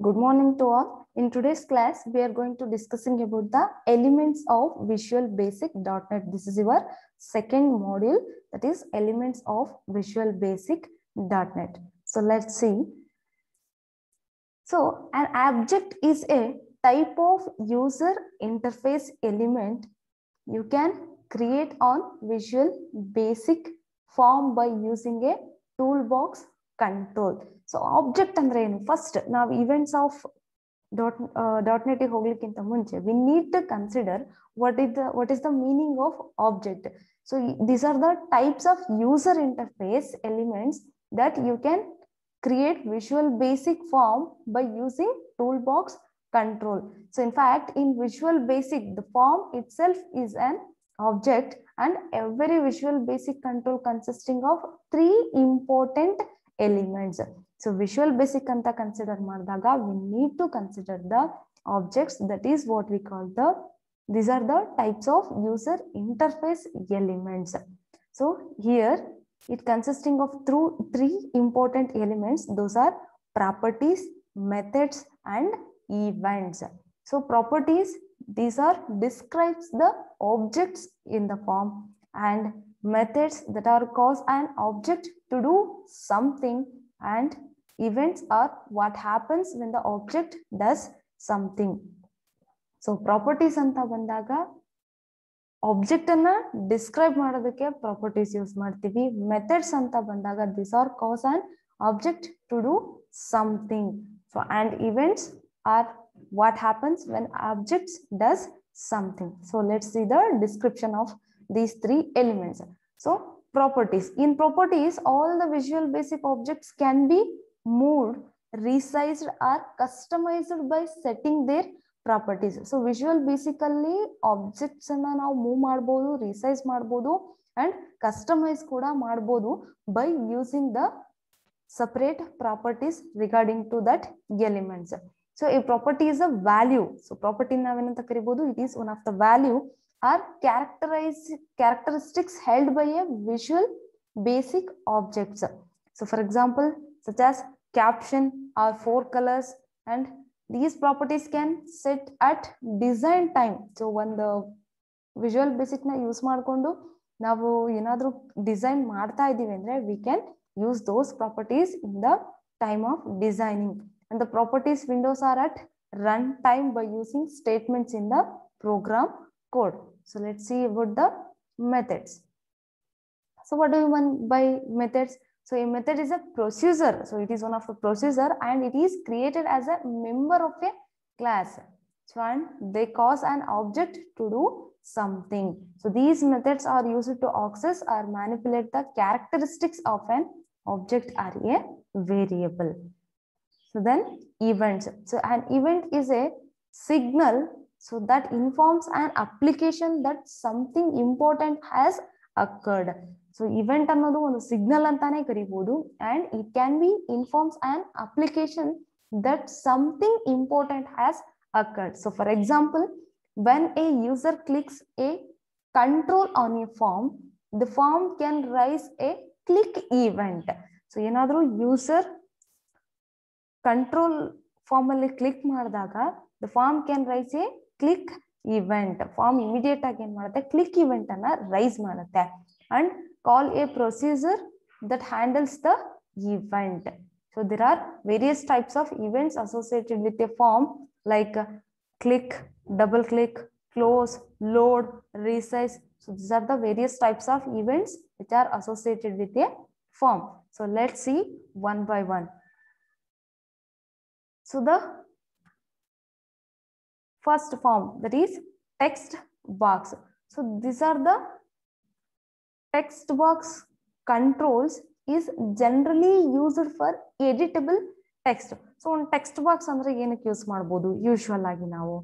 Good morning to all. In today's class, we are going to discussing about the elements of Visual Basic.NET. This is your second module, that is elements of Visual Basic.NET. So let's see. So an object is a type of user interface element you can create on Visual Basic form by using a toolbox control. So object andre ಏನು first ನಾವು events of .NET ಗೆ ಹೋಗ್ಲಿಕ್ಕಿಂತ ಮುಂಚೆ we need to consider what is the meaning of object. So these are the types of user interface elements that you can create Visual Basic form by using toolbox control. So in fact, in Visual Basic, the form itself is an object, and every Visual Basic control consisting of 3 important elements. So Visual Basic anta consider ಮಾಡಿದಾಗ we need to consider the objects, that is what we call these are the types of user interface elements. So here it consisting of 3 important elements. Those are properties, methods, and events. So properties, these are describes the objects in the form, and methods that are cause an object to do something, and events are what happens when the object does something. So properties anta bandaga object ಅನ್ನ describe ಮಾಡೋದಕ್ಕೆ properties use ಮಾಡ್ತೀವಿ. Methods ಅಂತ ಬಂದಾಗ these are cause an object to do something. So and events are what happens when objects does something. So let's see the description of these 3 elements. So properties. In properties, all the Visual Basic objects can be moved, resized, or customized by setting their properties. So Visual Basically objects ಅನ್ನ ನಾವು move ಮಾಡಬಹುದು, resize ಮಾಡಬಹುದು, and customize ಕೂಡ ಮಾಡಬಹುದು by using the separate properties regarding to that elements. So a property is a value. So property ನಾವೇನಂತ ಕರಿಬಹುದು, it is one of the value or characteristics held by a Visual Basic objects. So for example, such as caption or 4 colors, and these properties can set at design time. So when the Visual Basic na use ಮಾಡಿಕೊಂಡು ನಾವು ಏನಾದರೂ design ಮಾಡ್ತಾ ಇದೀವಿ ಅಂದ್ರೆ we can use those properties in the time of designing. And the properties windows are at run time by using statements in the program code. So let's see about the methods. So what do you mean by methods? So a method is a procedure. So it is one of the procedure, and it is created as a member of a class. So and they cause an object to do something. So these methods are used to access or manipulate the characteristics of an object or a variable. So then events. So an event is a signal so that informs an application that something important has occurred. So event ಅನ್ನೋದು ಒಂದು signal ಅಂತಾನೆ ಕರಿಬಹುದು, and it can be informs an application that something important has occurred. So for example, when a user clicks a control on a form, the form can raise a click event. So ಏನಾದರೂ user control form ಅಲ್ಲಿ click ಮಾಡಿದಾಗ the form can raise a click event. Form immediate ಆಗಿ ಏನ್ ಮಾಡುತ್ತೆ, click event ಅನ್ನ raise ಮಾಡುತ್ತೆ, and call a procedure that handles the event. So there are various types of events associated with a form, like click, double click, close, load, resize. So these are the various types of events which are associated with a form. So let's see one by one. So the first form, that is text box. So these are the text box controls is generally used for editable text. So on text box andre ಏನಕ್ಕೆ use ಮಾಡಬಹುದು usual ಆಗಿ ನಾವು.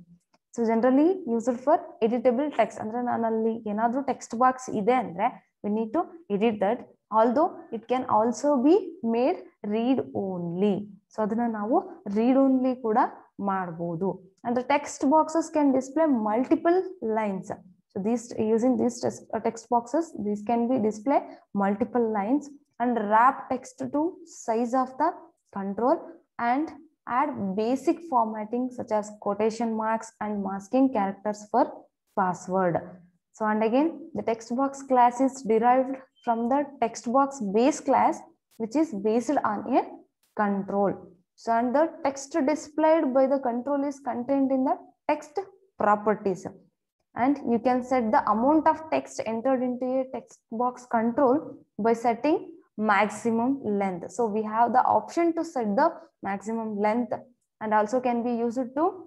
So generally used for editable text. ಅಂದ್ರೆ ನಾನಲ್ಲಿ ಏನಾದರೂ text box ಇದೆ ಅಂದ್ರೆ we need to edit that, although it can also be made read only. So ಅದನ್ನ ನಾವು read only ಕೂಡ ಮಾಡಬಹುದು. And the text boxes can display multiple lines. So these using these text boxes, these can be display multiple lines and wrap text to size of the control, and add basic formatting such as quotation marks and masking characters for password. So, and again, the text box class is derived from the text box base class, which is based on a control. So, and the text displayed by the control is contained in the text properties. And you can set the amount of text entered into a text box control by setting maximum length. So we have the option to set the maximum length, and also can be used to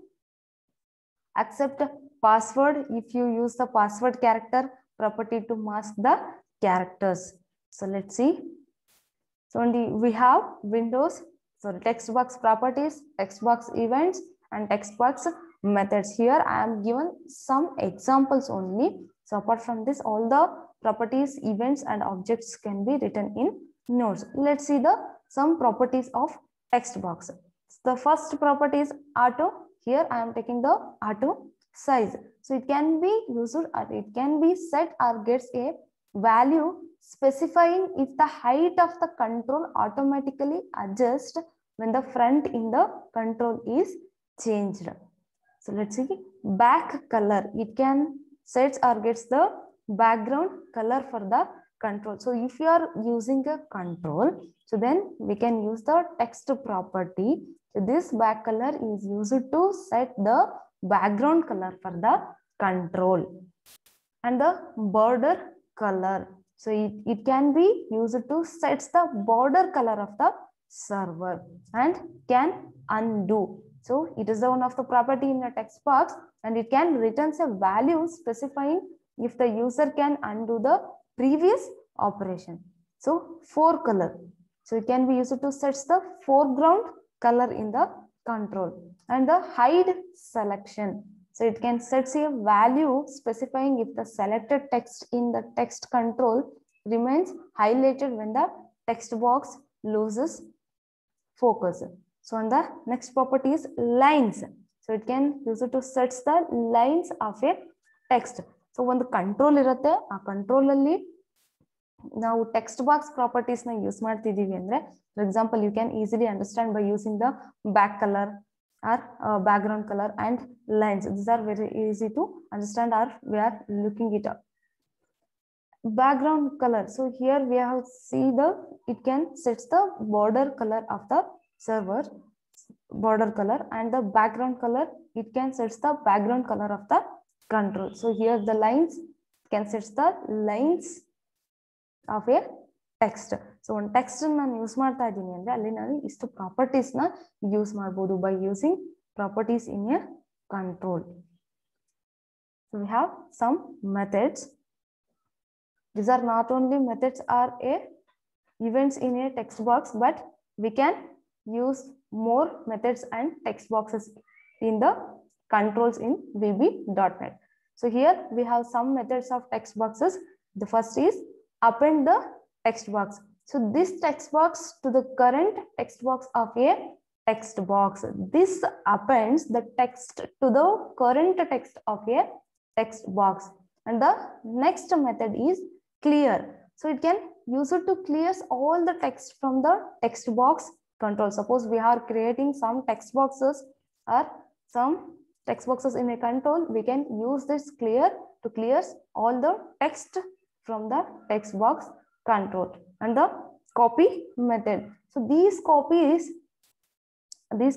accept password if you use the password character property to mask the characters. So let's see. So we have windows, so text box properties, text box events, and text box methods. Here I am given some examples only. So apart from this, all the properties, events, and objects can be written in nodes. Let's see the some properties of text box. The first property is auto. Here I am taking the auto size. So it can be used or it can be set or gets a value specifying if the height of the control automatically adjusts when the front in the control is changed. So let's see back color. It can sets or gets the background color for the control. So if you are using a control, so then we can use the text property. So this back color is used to set the background color for the control. And the border color. So it can be used to set the border color of the server and can undo. So it is the one of the property in the text box, and it can return a value specifying if the user can undo the previous operation. So forecolor. So it can be used to set the foreground color in the control. And the hide selection. So it can set a value specifying if the selected text in the text control remains highlighted when the text box loses focus. So on the next property is lines. So it can use it to set the lines of a text. So when the control irutte, a control alli ನಾವು text box properties na use ಮಾಡ್ತಿದೀವಿ ಅಂದ್ರೆ, for example, you can easily understand by using the back color or background color and lines. These are very easy to understand, or we are looking it up. Background color. So here we have see the, it can set the border color of the server, border color, and the background color, it can set the background color of the control. So here the lines can set the lines of a text. So one text ನಾನು use ಮಾಡ್ತಾ ಇದ್ದೀನಿ ಅಂದ್ರೆ ಅಲ್ಲಿ ನಾನು ಇಷ್ಟು properties ನ use ಮಾಡಬಹುದು by using properties in a control. So we have some methods. These are not only methods or a events in a text box, but we can use more methods and text boxes in the controls in VB.NET. So here we have some methods of text boxes. The first is append the text box. So this text box to the current text box of a text box. This appends the text to the current text of a text box. And the next method is clear. So it can use it to clear all the text from the text box control. Suppose we are creating some text boxes or some text boxes in a control, we can use this clear to clear all the text from the text box control. And the copy method. So these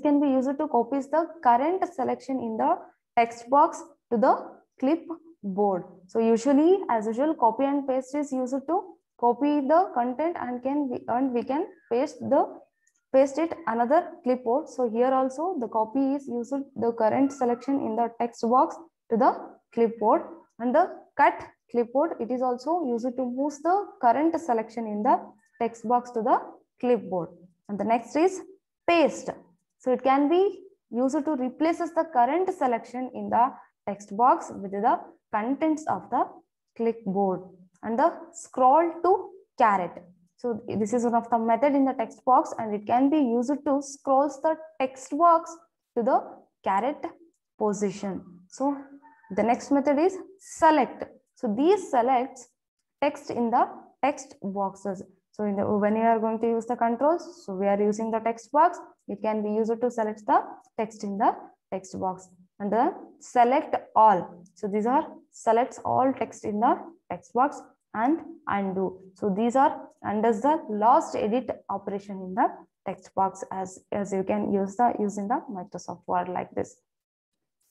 can be used to copy the current selection in the text box to the clipboard. So usually, as usual, copy and paste is used to copy the content and we can paste it another clipboard. So here also the copy is used the current selection in the text box to the clipboard. And the cut clipboard, it is also used to move the current selection in the text box to the clipboard. And the next is paste. So it can be used to replace the current selection in the text box with the contents of the clipboard. And the scroll to caret. So this is one of the method in the text box, and it can be used to scroll the text box to the caret position. So the next method is select. So these selects text in the text boxes. So when you are going to use the controls, so we are using the text box. It can be used to select the text in the text box. And the select all. So these are selects all text in the text box, and undo. So these are undoes the last edit operation in the text box, as you can use using the Microsoft Word like this.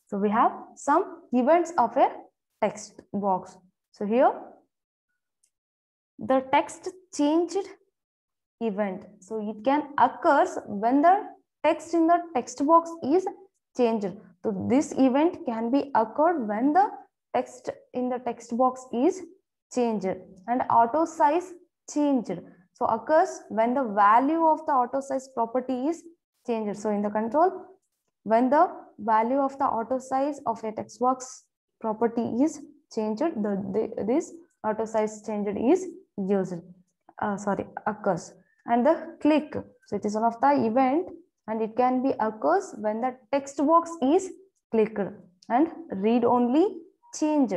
So we have some events of a text box. So here the text changed event. So it can occurs when the text in the text box is changed. So this event can be occurred when the text in the text box is changed. And auto size changed. So occurs when the value of the auto size property is changed. So in the control, when the value of the auto size of a text box property is changed, this auto size changed is used. Occurs. And the click, so it is one of the event, and it can be occurs when the text box is clicked. And read only changed,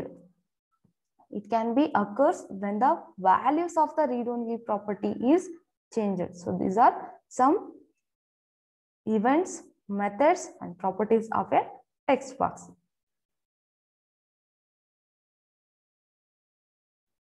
it can be occurs when the values of the read only property is changed. So these are some events, methods, and properties of a text box.